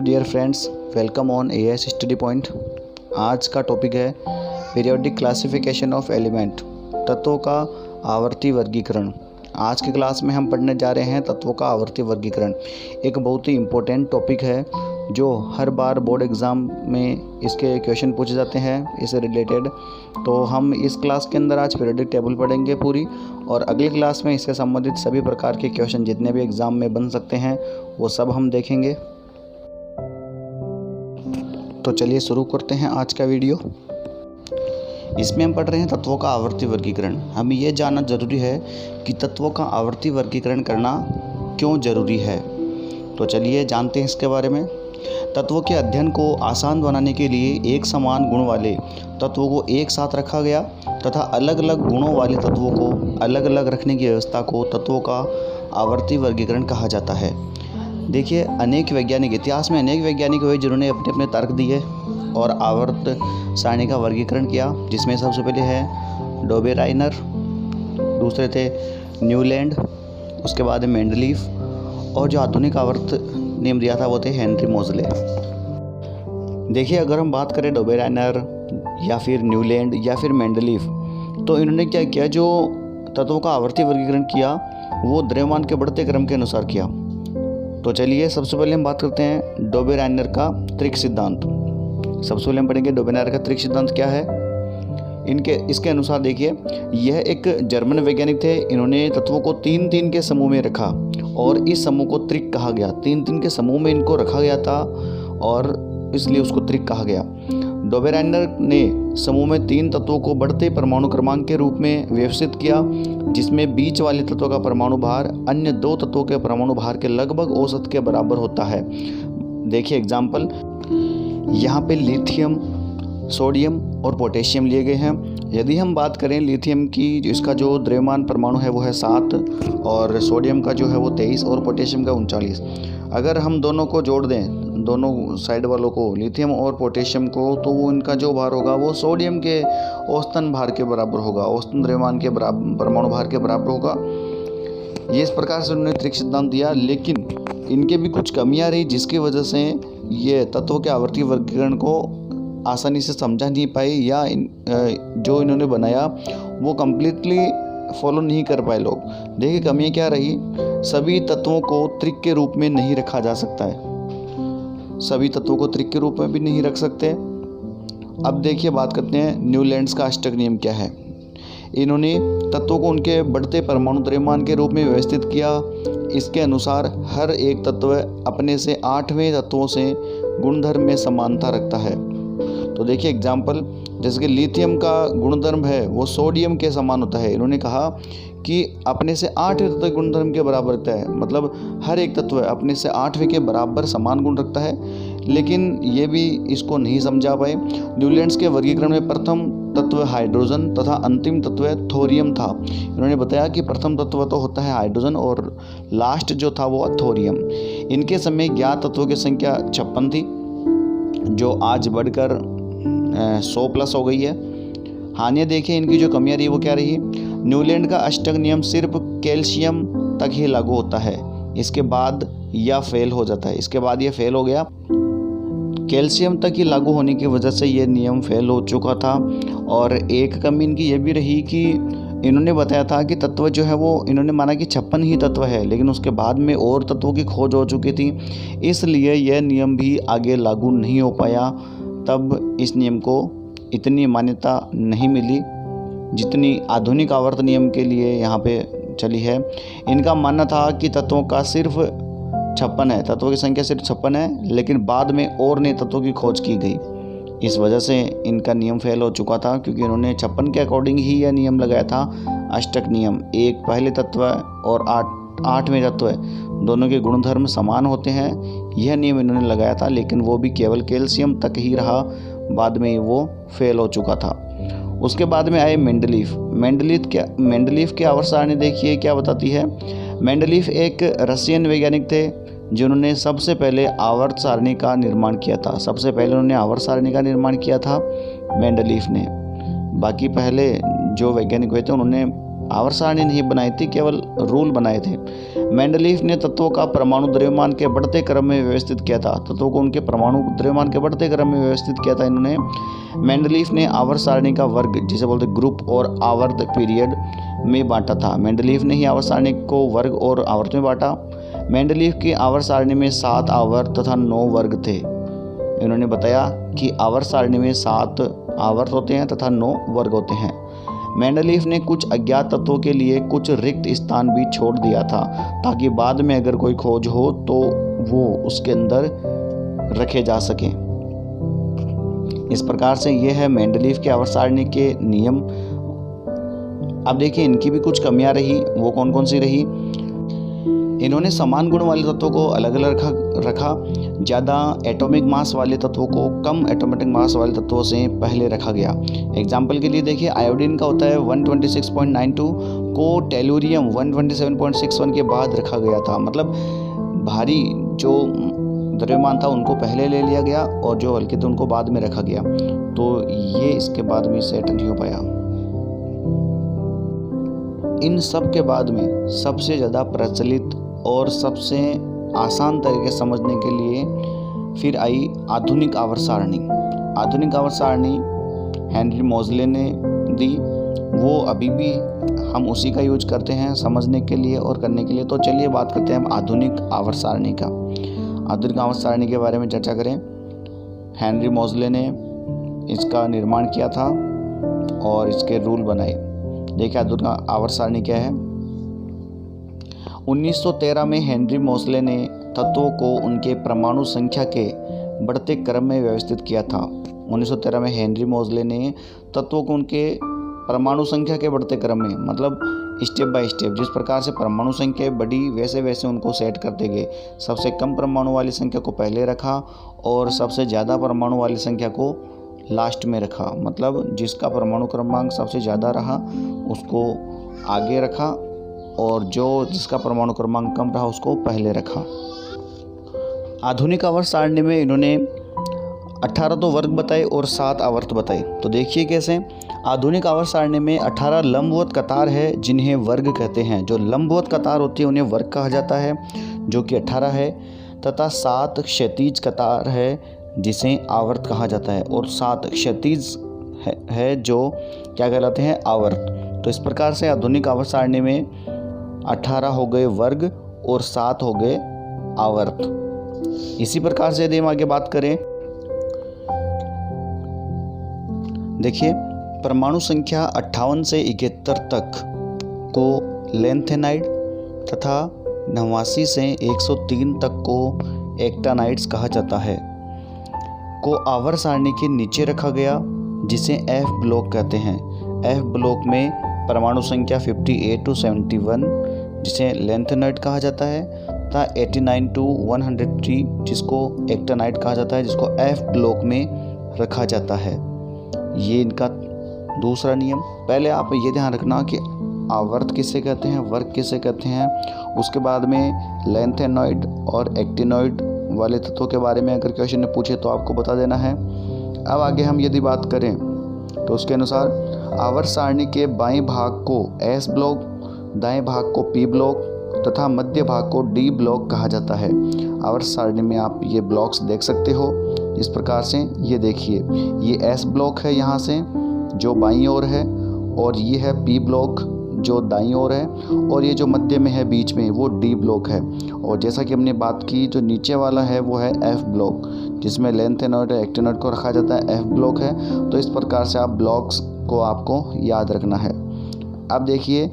Dear friends, welcome on AS study point. आज का topic है पीरियोडिक क्लासिफिकेशन ऑफ एलिमेंट, तत्वों का आवर्ती वर्गीकरण। आज की क्लास में हम पढ़ने जा रहे हैं तत्वों का आवर्ती वर्गीकरण। एक बहुत ही इम्पोर्टेंट टॉपिक है जो हर बार बोर्ड एग्ज़ाम में इसके क्वेश्चन पूछे जाते हैं इससे रिलेटेड। तो हम इस क्लास के अंदर आज पीरियोडिक टेबल पढ़ेंगे पूरी, और अगली क्लास में इससे संबंधित सभी प्रकार के क्वेश्चन जितने भी एग्ज़ाम में बन सकते हैं वो सब हम देखेंगे। तो चलिए शुरू करते हैं आज का वीडियो। इसमें हम पढ़ रहे हैं तत्वों का आवर्ती वर्गीकरण। हमें यह जानना जरूरी है कि तत्वों का आवर्ती वर्गीकरण करना क्यों जरूरी है। तो चलिए जानते हैं इसके बारे में। तत्वों के अध्ययन को आसान बनाने के लिए एक समान गुण वाले तत्वों को एक साथ रखा गया तथा अलग अलग गुणों वाले तत्वों को अलग अलग रखने की व्यवस्था को तत्वों का आवर्ती वर्गीकरण कहा जाता है। देखिए, अनेक वैज्ञानिक, इतिहास में अनेक वैज्ञानिक हुए जिन्होंने अपने अपने तर्क दिए और आवर्त सारणी का वर्गीकरण किया, जिसमें सबसे पहले है डोबेराइनर, दूसरे थे न्यूलैंड, उसके बाद है मेंडलीफ, और जो आधुनिक आवर्त नियम दिया था वो थे हेनरी मोजले। देखिए, अगर हम बात करें डोबेराइनर या फिर न्यूलैंड या फिर मेंडलीफ, तो इन्होंने क्या किया, जो तत्वों का आवर्ती वर्गीकरण किया वो द्रव्यमान के बढ़ते क्रम के अनुसार किया। तो चलिए सबसे पहले हम बात करते हैं डोबेराइनर का त्रिक सिद्धांत। सबसे पहले हम पढ़ेंगे डोबेराइनर का त्रिक सिद्धांत क्या है। इसके अनुसार देखिए, यह एक जर्मन वैज्ञानिक थे। इन्होंने तत्वों को 3-3 के समूह में रखा और इस समूह को त्रिक कहा गया। 3-3 के समूह में इनको रखा गया था और इसलिए उसको त्रिक कहा गया। डोबेराइनर ने समूह में 3 तत्वों को बढ़ते परमाणु क्रमांक के रूप में व्यवस्थित किया, जिसमें बीच वाले तत्व का परमाणु भार अन्य 2 तत्वों के परमाणु भार के लगभग औसत के बराबर होता है। देखिए एग्जाम्पल, यहाँ पे लिथियम, सोडियम और पोटेशियम लिए गए हैं। यदि हम बात करें लिथियम की, इसका जो द्रव्यमान परमाणु है वो है 7, और सोडियम का जो है वो 23 और पोटेशियम का 39। अगर हम दोनों को जोड़ दें, दोनों साइड वालों को, लिथियम और पोटेशियम को, तो वो इनका जो भार होगा वो सोडियम के औसतन भार के बराबर होगा, औसतन द्रव्यमान के बराबर, परमाणु भार के बराबर होगा। ये इस प्रकार से उन्होंने त्रिक सिद्धांत दिया, लेकिन इनके भी कुछ कमियां रही, जिसकी वजह से ये तत्वों के आवर्ती वर्गीकरण को आसानी से समझा नहीं पाए, या जो इन्होंने बनाया वो कम्प्लीटली फॉलो नहीं कर पाए लोग। देखिए कमियां क्या रही, सभी तत्वों को त्रिक के रूप में नहीं रखा जा सकता है, सभी तत्वों को त्रिक के रूप में भी नहीं रख सकते। अब देखिए बात करते हैं न्यूलैंड्स का अष्टक नियम क्या है। इन्होंने तत्वों को उनके बढ़ते परमाणु द्रव्यमान के रूप में व्यवस्थित किया। इसके अनुसार हर एक तत्व अपने से 8वें तत्वों से गुणधर्म में समानता रखता है। तो देखिए एग्जाम्पल, जैसे कि लिथियम का गुणधर्म है वो सोडियम के समान होता है। इन्होंने कहा कि अपने से 8वें तत्व गुणधर्म के बराबर रखता है, मतलब हर एक तत्व अपने से 8वें के बराबर समान गुण रखता है, लेकिन ये भी इसको नहीं समझा पाए। न्यूलैंड्स के वर्गीकरण में प्रथम तत्व हाइड्रोजन तथा अंतिम तत्व थोरियम था। इन्होंने बताया कि प्रथम तत्व तो होता है हाइड्रोजन और लास्ट जो था वो थोरियम। इनके समय ज्ञात तत्वों की संख्या 56 थी, जो आज बढ़कर 100+ हो गई है। हानियाँ देखिए, इनकी जो कमियाँ रही वो क्या रही। न्यूलैंड का अष्टक नियम सिर्फ कैल्शियम तक ही लागू होता है, इसके बाद यह फेल हो जाता है। इसके बाद ये फेल हो गया, कैल्शियम तक ही लागू होने की वजह से ये नियम फेल हो चुका था। और एक कमी इनकी ये भी रही कि इन्होंने बताया था कि तत्व जो है वो, इन्होंने माना कि 56 ही तत्व है, लेकिन उसके बाद में और तत्वों की खोज हो चुकी थी, इसलिए यह नियम भी आगे लागू नहीं हो पाया। तब इस नियम को इतनी मान्यता नहीं मिली जितनी आधुनिक आवर्त नियम के लिए यहाँ पे चली है। इनका मानना था कि तत्वों का सिर्फ 56 है, तत्वों की संख्या सिर्फ 56 है, लेकिन बाद में और नए तत्वों की खोज की गई। इस वजह से इनका नियम फेल हो चुका था, क्योंकि इन्होंने 56 के अकॉर्डिंग ही यह नियम लगाया था, अष्टक नियम। एक पहले तत्व और 8वें तत्व दोनों के गुणधर्म समान होते हैं, यह नियम इन्होंने लगाया था, लेकिन वो भी केवल कैल्शियम तक ही रहा, बाद में वो फेल हो चुका था। उसके बाद में आए मेंडलीफ। मेंडलीफ की आवर्त सारणी देखिए क्या बताती है। मेंडलीफ एक रशियन वैज्ञानिक थे जिन्होंने सबसे पहले आवर्त सारणी का निर्माण किया था। सबसे पहले उन्होंने आवर्त सारणी का निर्माण किया था मेंडलीफ ने। बाकी पहले जो वैज्ञानिक हुए थे उन्होंने आवर्त सारणी नहीं बनाई थी, केवल रूल बनाए थे। मेंडलीफ ने तत्वों का परमाणु द्रव्यमान के बढ़ते क्रम में व्यवस्थित किया था। तत्वों को उनके परमाणु द्रव्यमान के बढ़ते क्रम में व्यवस्थित किया था इन्होंने। मेंडलीफ ने आवर्त सारणी का वर्ग, जिसे बोलते ग्रुप और आवर्त पीरियड में बांटा था। मेंडलीफ ने ही आवर्त सारणी को वर्ग और आवर्त में बांटा। मेंडलीफ की आवर्त सारणी में 7 आवर्त तथा 9 वर्ग थे। इन्होंने बताया कि आवर्त सारणी में 7 आवर्त होते हैं तथा 9 वर्ग होते हैं। मेंडलीफ ने कुछ अज्ञात तत्वों के लिए कुछ रिक्त स्थान भी छोड़ दिया था, ताकि बाद में अगर कोई खोज हो तो वो उसके अंदर रखे जा सकें। इस प्रकार से ये है मेंडलीफ के आवर्त सारणी के नियम। अब देखिए इनकी भी कुछ कमियां रही, वो कौन कौन सी रही। इन्होंने समान गुण वाले तत्वों को अलग अलग रखा। ज़्यादा एटॉमिक मास वाले तत्वों को कम एटॉमिक मास वाले तत्वों से पहले रखा गया। एग्जाम्पल के लिए देखिए, आयोडीन का होता है 126.92 को टेलुरियम 127.61 के बाद रखा गया था। मतलब भारी जो द्रव्यमान था उनको पहले ले लिया गया और जो हल्के थे उनको बाद में रखा गया, तो ये इसके बाद में सेट नहीं हो पाया। इन सब के बाद में सबसे ज़्यादा प्रचलित और सबसे आसान तरीके समझने के लिए फिर आई आधुनिक आवर्त सारणी। आधुनिक आवर्त सारणी हेनरी मोज़ले ने दी, वो अभी भी हम उसी का यूज करते हैं समझने के लिए और करने के लिए। तो चलिए बात करते हैं हम आधुनिक आवर्त सारणी का। आधुनिक आवर्त सारणी के बारे में चर्चा करें। हेनरी मोज़ले ने इसका निर्माण किया था और इसके रूल बनाए। देखिए आधुनिक आवर्त सारणी क्या है। 1913 में हेनरी मोज़ले ने तत्वों को उनके परमाणु संख्या के बढ़ते क्रम में व्यवस्थित किया था। 1913 में हेनरी मोज़ले ने तत्वों को उनके परमाणु संख्या के बढ़ते क्रम में, मतलब स्टेप बाय स्टेप, जिस प्रकार से परमाणु संख्या बढ़ी वैसे वैसे उनको सेट करते गए। सबसे कम परमाणु वाली संख्या को पहले रखा और सबसे ज़्यादा परमाणु वाली संख्या को लास्ट में रखा। मतलब जिसका परमाणु क्रमांक सबसे ज़्यादा रहा उसको आगे रखा और जिसका परमाणु क्रमांक कम रहा उसको पहले रखा। आधुनिक आवर्त सारणी में इन्होंने 18 तो वर्ग बताए और 7 आवर्त बताए। तो देखिए कैसे। आधुनिक आवर्त सारणी में 18 लंबवत कतार है जिन्हें वर्ग कहते हैं। जो लंबवत कतार होती है उन्हें वर्ग कहा जाता है, जो कि 18 है, तथा 7 क्षैतिज कतार है जिसे आवर्त कहा जाता है, और 7 क्षैतिज है जो क्या कहलाते हैं, आवर्त। तो इस प्रकार से आधुनिक आवर्त सारणी में 18 हो गए वर्ग और 7 हो गए आवर्त। इसी प्रकार से यदि हम आगे बात करें, देखिए परमाणु संख्या 58 से 71 तक को लैंथेनाइड तथा 89 से 103 तक को एक्टानाइड्स कहा जाता है, को आवर्त सारणी के नीचे रखा गया जिसे एफ ब्लॉक कहते हैं। एफ ब्लॉक में परमाणु संख्या 58 to 71 जिसे लैंथेनाइड कहा जाता है, तथा 89 to 103 जिसको एक्टानाइड कहा जाता है, जिसको एफ ब्लॉक में रखा जाता है। ये इनका दूसरा नियम। पहले आप ये ध्यान रखना कि आवर्त किसे कहते हैं, वर्ग किसे कहते हैं। उसके बाद में लैंथेनॉइड और एक्टिनॉइड वाले तत्वों के बारे में अगर क्वेश्चन ने पूछे तो आपको बता देना है। अब आगे हम यदि बात करें तो उसके अनुसार आवर्त सारणी के बाएं भाग को एस ब्लॉक, दाएं भाग को पी ब्लॉक तथा मध्य भाग को डी ब्लॉक कहा जाता है। आवर्त सारणी में आप ये ब्लॉक्स देख सकते हो इस प्रकार से। ये देखिए, ये एस ब्लॉक है यहाँ से जो बाईं ओर है, और ये है पी ब्लॉक जो दाईं ओर है, और ये जो मध्य में है बीच में वो डी ब्लॉक है। और जैसा कि हमने बात की, जो नीचे वाला है वो है एफ ब्लॉक जिसमें लैंथेनॉइड और एक्टिनॉइड को रखा जाता है, एफ ब्लॉक है। तो इस प्रकार से आप ब्लॉक्स को आपको याद रखना है। अब देखिए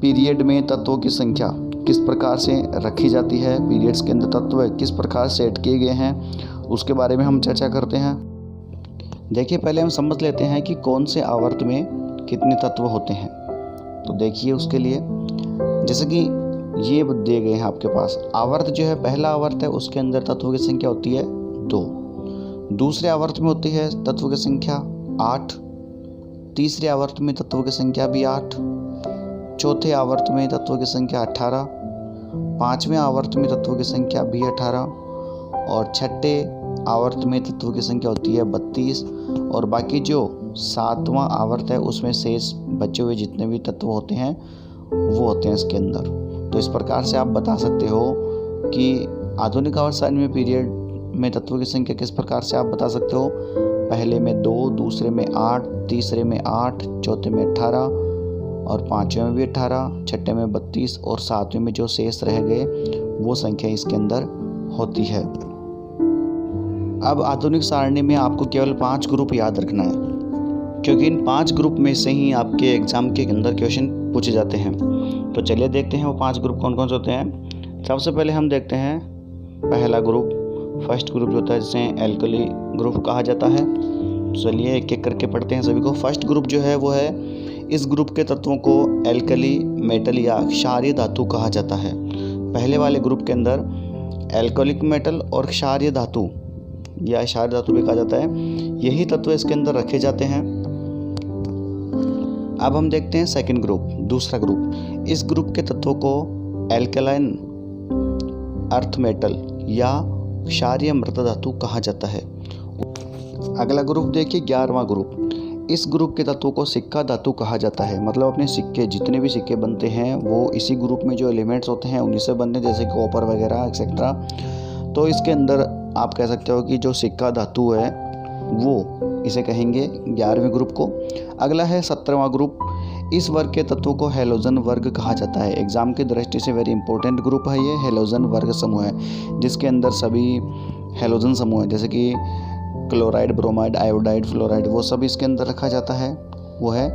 पीरियड में तत्वों की संख्या किस प्रकार से रखी जाती है, पीरियड्स के अंदर तत्व किस प्रकार सेट किए गए हैं, उसके बारे में हम चर्चा करते हैं। देखिए पहले हम समझ लेते हैं कि कौन से आवर्त में कितने तत्व होते हैं। तो देखिए उसके लिए जैसे कि ये दिए गए हैं आपके पास। आवर्त जो है, पहला आवर्त है, उसके अंदर तत्वों की संख्या होती है 2। दूसरे आवर्त में होती है तत्वों की संख्या 8। तीसरे आवर्त में तत्वों की संख्या भी 8। चौथे आवर्त में तत्वों की संख्या 18। पांचवें आवर्त में तत्वों की संख्या भी 18। और छठे आवर्त में तत्वों की संख्या होती है 32 और बाकी जो 7वां आवर्त है उसमें शेष बचे हुए जितने भी तत्व होते हैं वो होते हैं इसके अंदर। तो इस प्रकार से आप बता सकते हो कि आधुनिक आवर्त सारणी में पीरियड में तत्वों की संख्या किस प्रकार से आप बता सकते हो। पहले में 2, दूसरे में 8, तीसरे में 8, चौथे में 18 और पाँचवें में भी 18, छठे में 32 और सातवें में जो शेष रह गए वो संख्या इसके अंदर होती है। अब आधुनिक सारणी में आपको केवल 5 ग्रुप याद रखना है, क्योंकि इन 5 ग्रुप में से ही आपके एग्ज़ाम के अंदर क्वेश्चन पूछे जाते हैं। तो चलिए देखते हैं वो 5 ग्रुप कौन कौन से होते हैं। सबसे पहले हम देखते हैं पहला ग्रुप, फर्स्ट ग्रुप जो होता है जिसे एल्कली ग्रुप कहा जाता है। चलिए एक एक करके पढ़ते हैं सभी को। फर्स्ट ग्रुप जो है वो है, इस ग्रुप के तत्वों को एल्कली मेटल या क्षारीय धातु कहा जाता है। पहले वाले ग्रुप के अंदर एल्कोलिक मेटल और क्षारीय धातु या क्षारीय धातु भी कहा जाता है, यही तत्व इसके अंदर रखे जाते हैं। अब हम देखते हैं सेकंड ग्रुप, दूसरा ग्रुप। इस ग्रुप के तत्वों को एल्कलाइन अर्थ मेटल या क्षारीय मृत धातु कहा जाता है। अगला ग्रुप देखिए 11वां ग्रुप। इस ग्रुप के तत्वों को सिक्का धातु कहा जाता है। मतलब अपने सिक्के, जितने भी सिक्के बनते हैं वो इसी ग्रुप में जो एलिमेंट्स होते हैं उन्हीं से बनते हैं, जैसे कि कॉपर वगैरह एक्सेट्रा। तो इसके अंदर आप कह सकते हो कि जो सिक्का धातु है वो इसे कहेंगे 11वें ग्रुप को। अगला है 17वां ग्रुप। इस वर्ग के तत्वों को हैलोजन वर्ग कहा जाता है। एग्जाम की दृष्टि से वेरी इंपॉर्टेंट ग्रुप है ये। हैलोजन वर्ग समूह है जिसके अंदर सभी हैलोजन समूह है, जैसे कि क्लोराइड, ब्रोमाइड, आयोडाइड, फ्लोराइड, वो सब इसके अंदर रखा जाता है। वो है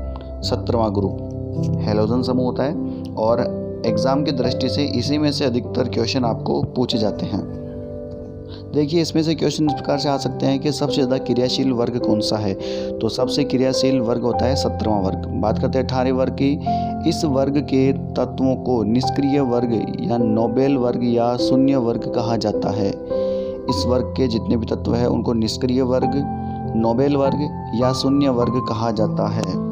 17वां ग्रुप, हैलोजन समूह होता है। और एग्ज़ाम की दृष्टि से इसी में से अधिकतर क्वेश्चन आपको पूछे जाते हैं। देखिए इसमें से क्वेश्चन इस प्रकार से आ सकते हैं कि सबसे ज़्यादा क्रियाशील वर्ग कौन सा है। तो सबसे क्रियाशील वर्ग होता है 17वां वर्ग। बात करते हैं 18वें वर्ग की। इस वर्ग के तत्वों को निष्क्रिय वर्ग या नोबेल वर्ग या शून्य वर्ग कहा जाता है। इस वर्ग के जितने भी तत्व हैं उनको निष्क्रिय वर्ग, नोबेल वर्ग या शून्य वर्ग कहा जाता है।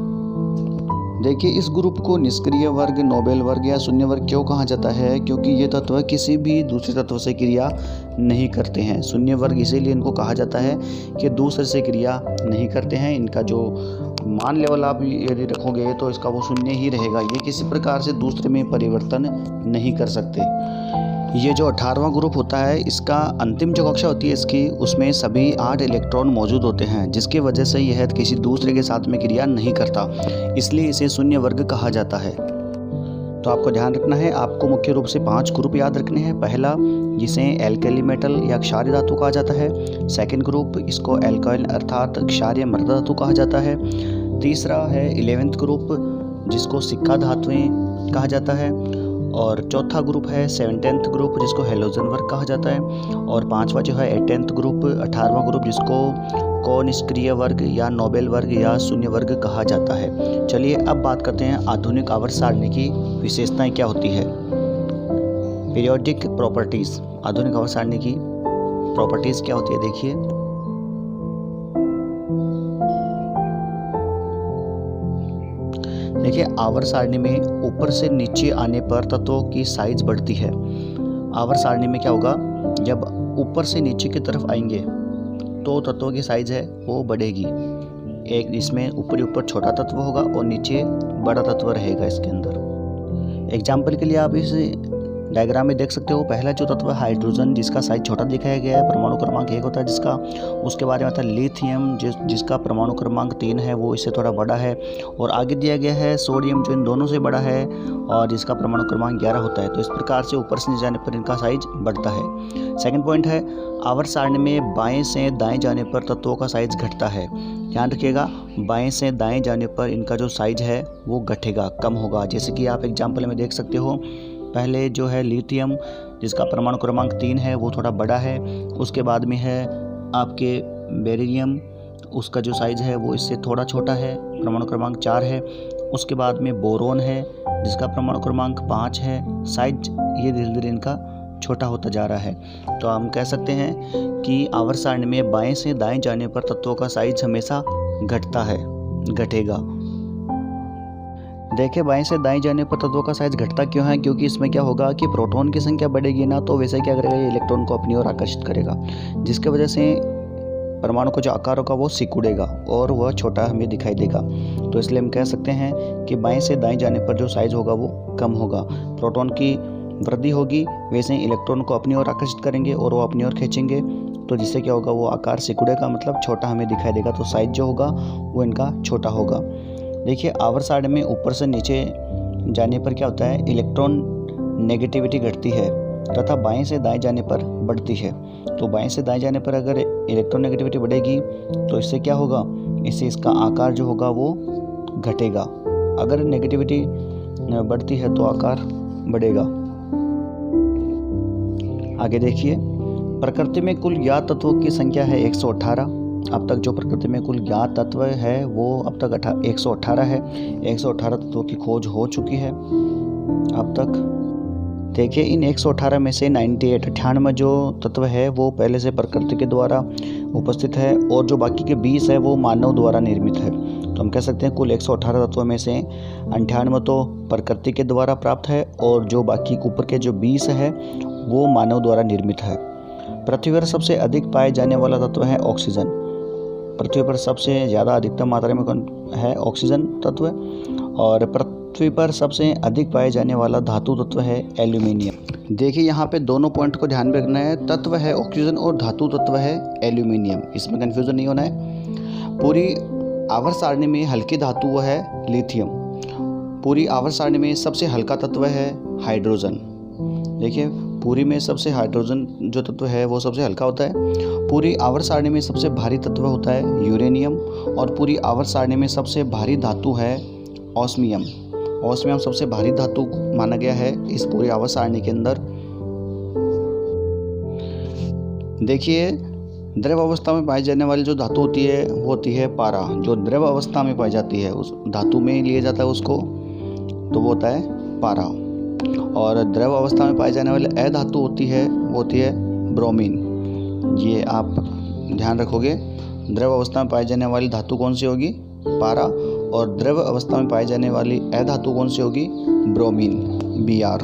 देखिए इस ग्रुप को निष्क्रिय वर्ग, नोबेल वर्ग या शून्य वर्ग क्यों कहा जाता है, क्योंकि ये तत्व किसी भी दूसरे तत्व से क्रिया नहीं करते हैं। शून्य वर्ग इसीलिए इनको कहा जाता है कि दूसरे से क्रिया नहीं करते हैं। इनका जो मान लेवल आप यदि रखोगे तो इसका वो शून्य ही रहेगा। ये किसी प्रकार से दूसरे में परिवर्तन नहीं कर सकते। ये जो 18वां ग्रुप होता है, इसका अंतिम जो कक्षा होती है इसकी, उसमें सभी 8 इलेक्ट्रॉन मौजूद होते हैं, जिसकी वजह से यह किसी दूसरे के साथ में क्रिया नहीं करता, इसलिए इसे शून्य वर्ग कहा जाता है। तो आपको ध्यान रखना है, आपको मुख्य रूप से 5 ग्रुप याद रखने हैं। पहला, जिसे एल्कली मेटल या क्षारीय धातु कहा जाता है। सेकंड ग्रुप, इसको एल्काइल अर्थात क्षारीय मृत धातु कहा जाता है। तीसरा है 11th ग्रुप, जिसको सिक्का धातुएं कहा जाता है। और चौथा ग्रुप है 17th ग्रुप, जिसको हैलोजन वर्ग कहा जाता है। और पांचवा जो है 18th ग्रुप, 18वां ग्रुप, जिसको को निष्क्रिय वर्ग या नोबेल वर्ग या शून्य वर्ग कहा जाता है। चलिए अब बात करते हैं आधुनिक आवर्त सारणी की विशेषताएं क्या होती है। पीरियोडिक प्रॉपर्टीज, आधुनिक आवर्त सारणी की प्रॉपर्टीज क्या होती है देखिए। देखिए आवर्त सारणी में ऊपर से नीचे आने पर तत्वों की साइज बढ़ती है। आवर्त सारणी में क्या होगा, जब ऊपर से नीचे की तरफ आएंगे तो तत्वों की साइज है वो बढ़ेगी। एक इसमें ऊपर छोटा तत्व होगा और नीचे बड़ा तत्व रहेगा इसके अंदर। एग्जाम्पल के लिए आप इस डायग्राम में देख सकते हो। पहला जो तत्व है हाइड्रोजन, जिसका साइज छोटा दिखाया गया है, परमाणु क्रमांक 1 होता है जिसका। उसके बारे में आता है लिथियम, जिसका परमाणु क्रमांक 3 है, वो इससे थोड़ा बड़ा है। और आगे दिया गया है सोडियम, जो इन दोनों से बड़ा है और जिसका परमाणु क्रमांक 11 होता है। तो इस प्रकार से ऊपर से नीचे जाने पर इनका साइज बढ़ता है। सेकंड पॉइंट है, आवर्त सारणी में बाएं से दाएं जाने पर तत्वों का साइज घटता है। ध्यान रखिएगा, बाएं से दाएं जाने पर इनका जो साइज है वो घटेगा, कम होगा। जैसे कि आप एग्जाम्पल में देख सकते हो, पहले जो है लिथियम, जिसका परमाणु क्रमांक 3 है, वो थोड़ा बड़ा है। उसके बाद में है आपके बेरिलियम, उसका जो साइज है वो इससे थोड़ा छोटा है, परमाणु क्रमांक 4 है। उसके बाद में बोरोन है, जिसका परमाणु क्रमांक 5 है। साइज ये धीरे धीरे इनका छोटा होता जा रहा है। तो हम कह सकते हैं कि आवर्त सारणी में बाएं से दाएं जाने पर तत्वों का साइज हमेशा घटता है, घटेगा। देखिए बाएं से दाएं जाने पर तत्वों का साइज घटता क्यों है, क्योंकि इसमें क्या होगा कि प्रोटॉन की संख्या बढ़ेगी ना, तो वैसे क्या करेगा ये इलेक्ट्रॉन को अपनी ओर आकर्षित करेगा, जिसके वजह से परमाणु का जो आकार होगा वो सिकुड़ेगा और वह छोटा हमें दिखाई देगा। तो इसलिए हम कह सकते हैं कि बाएं से दाएं जाने पर जो साइज होगा वो कम होगा। प्रोटॉन की वृद्धि होगी, वैसे ही इलेक्ट्रॉन को अपनी ओर आकर्षित करेंगे और वो अपनी ओर खींचेंगे, तो जिससे क्या होगा वो आकार सिकुड़ेगा, मतलब छोटा हमें दिखाई देगा। तो साइज जो होगा वो इनका छोटा होगा। देखिए आवर्त सारणी में ऊपर से नीचे जाने पर क्या होता है, इलेक्ट्रॉन नेगेटिविटी घटती है तथा बाएं से दाएं जाने पर बढ़ती है। तो बाएं से दाएं जाने पर अगर इलेक्ट्रॉन नेगेटिविटी बढ़ेगी तो इससे क्या होगा, इससे इसका आकार जो होगा वो घटेगा। अगर नेगेटिविटी बढ़ती है तो आकार बढ़ेगा। आगे देखिए, प्रकृति में कुल ज्ञात तत्वों की संख्या है 118। अब तक जो प्रकृति में कुल ज्ञात तत्व है वो अब तक 118 है। 118 तत्वों की खोज हो चुकी है अब तक। देखिए इन 118 में से 98 जो तत्व है वो पहले से प्रकृति के द्वारा उपस्थित है, और जो बाकी के 20 है वो मानव द्वारा निर्मित है। तो हम कह सकते हैं कुल 118 तत्वों में से 98 तो प्रकृति के द्वारा प्राप्त है, और जो बाकी ऊपर के जो 20 है वो मानव द्वारा निर्मित है। पृथ्वी पर सबसे अधिक पाए जाने वाला तत्व है ऑक्सीजन। पृथ्वी पर सबसे ज़्यादा अधिकतम मात्रा में कौन है, ऑक्सीजन तत्व। और पृथ्वी पर सबसे अधिक पाए जाने वाला धातु तत्व है एल्यूमिनियम। देखिए यहाँ पे दोनों पॉइंट को ध्यान में रखना है, तत्व है ऑक्सीजन और धातु तत्व है एल्यूमिनियम, इसमें कन्फ्यूजन नहीं होना है। पूरी आवर्त सारणी में हल्की धातु वो है लिथियम। पूरी आवर्त सारणी में सबसे हल्का तत्व है हाइड्रोजन। देखिए पूरी में सबसे हाइड्रोजन जो तत्व है वो सबसे हल्का होता है। पूरी आवर्त सारणी में सबसे भारी तत्व होता है यूरेनियम, और पूरी आवर्त सारणी में सबसे भारी धातु है ऑस्मियम। ऑस्मियम सबसे भारी धातु माना गया है इस पूरी आवर्त सारणी के अंदर। देखिए द्रव अवस्था में पाई जाने वाली जो धातु होती है वो होती है पारा। जो द्रव अवस्था में पाई जाती है उस धातु में लिया जाता है उसको, तो वो होता है पारा। और द्रव अवस्था में पाई जाने वाली अधातु होती है वो होती है ब्रोमीन। ये आप ध्यान रखोगे, द्रव अवस्था में पाई जाने वाली धातु कौन सी होगी, पारा, और द्रव अवस्था में पाई जाने वाली अधातु कौन सी होगी, ब्रोमीन, Br।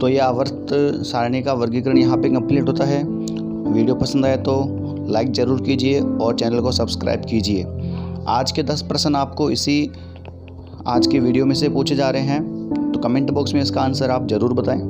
तो ये आवर्त सारणी का वर्गीकरण यहाँ पे कंप्लीट होता है। वीडियो पसंद आए तो लाइक ज़रूर कीजिए और चैनल को सब्सक्राइब कीजिए। आज के 10 प्रश्न आपको इसी आज के वीडियो में से पूछे जा रहे हैं, तो कमेंट बॉक्स में इसका आंसर आप ज़रूर बताएं।